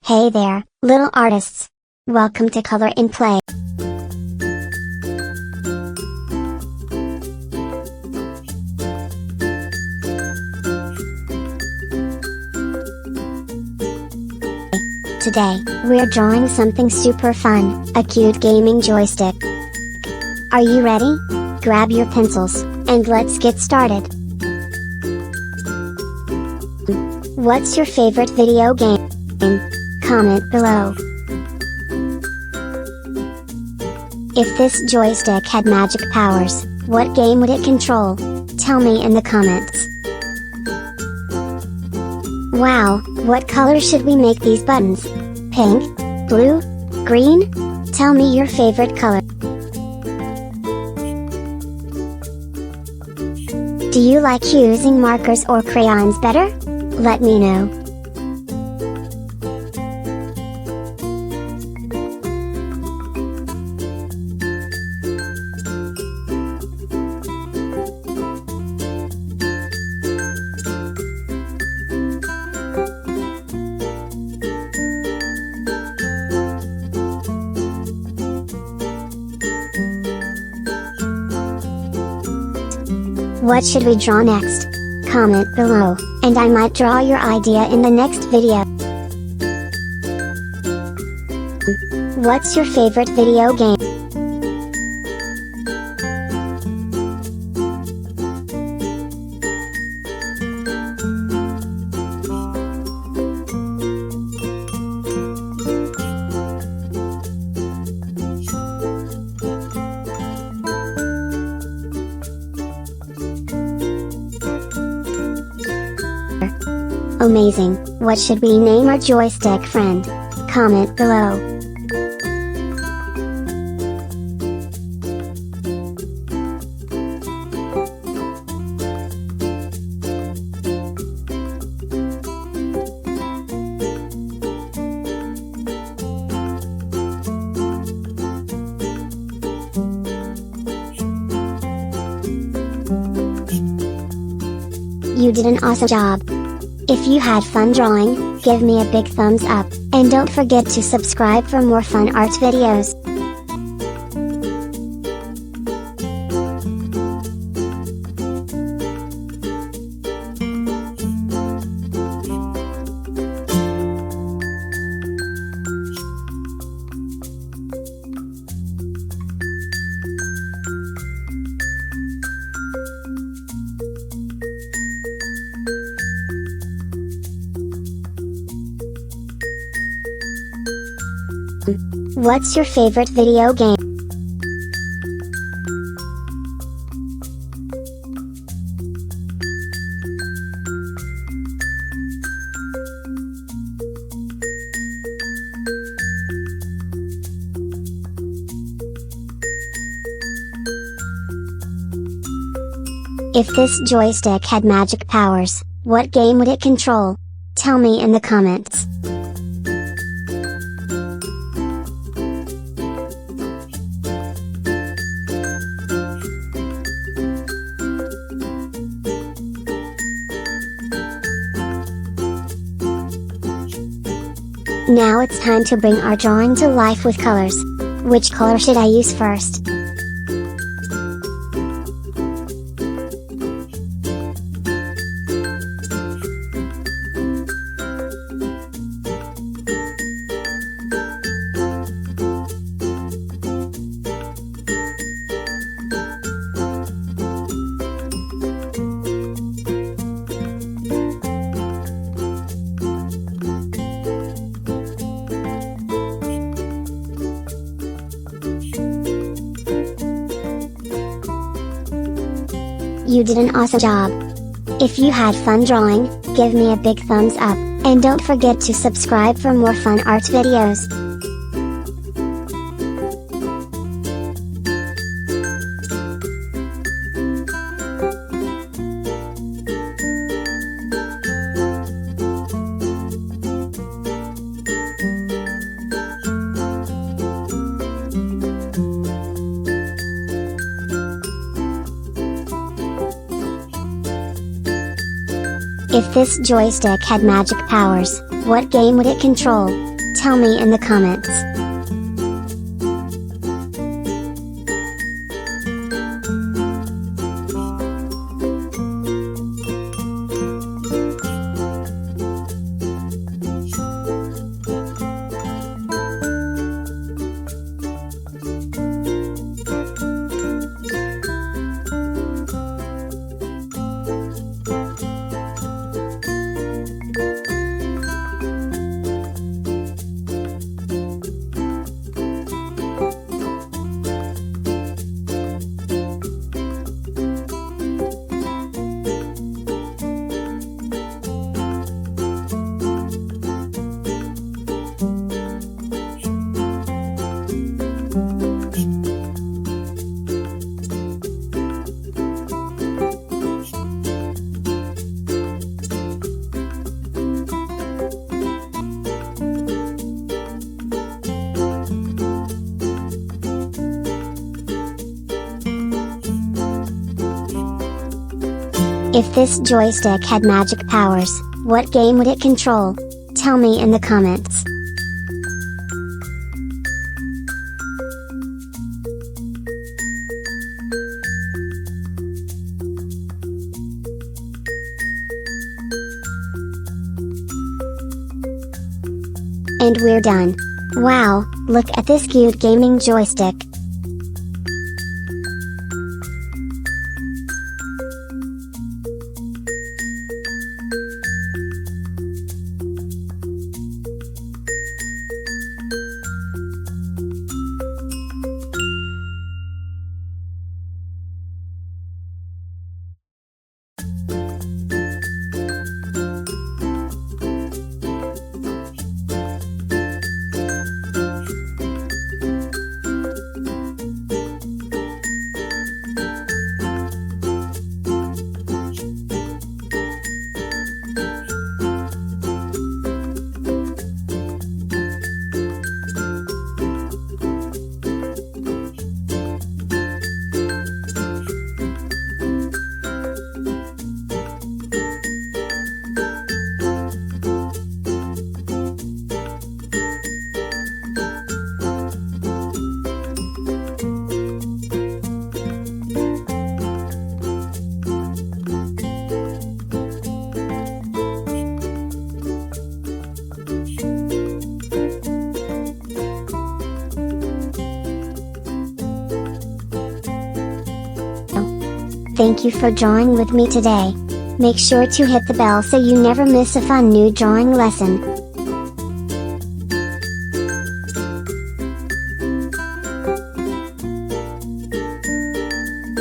Hey there, little artists! Welcome to Color in Play. Today, we're drawing something super fun, a cute gaming joystick. Are you ready? Grab your pencils, and let's get started. What's your favorite video game? Comment below. If this joystick had magic powers, what game would it control? Tell me in the comments. Wow, what color should we make these buttons? Pink? Blue? Green? Tell me your favorite color. Do you like using markers or crayons better? Let me know. What should we draw next? Comment below, and I might draw your idea in the next video. What's your favorite video game? Amazing, what should we name our joystick friend? Comment below. You did an awesome job. If you had fun drawing, give me a big thumbs up, and don't forget to subscribe for more fun art videos. What's your favorite video game? If this joystick had magic powers, what game would it control? Tell me in the comments. Now it's time to bring our drawing to life with colors. Which color should I use first? You did an awesome job. If you had fun drawing, give me a big thumbs up, and don't forget to subscribe for more fun art videos. If this joystick had magic powers, what game would it control? Tell me in the comments. If this joystick had magic powers, what game would it control? Tell me in the comments. And we're done. Wow, look at this cute gaming joystick. Thank you for drawing with me today. Make sure to hit the bell so you never miss a fun new drawing lesson.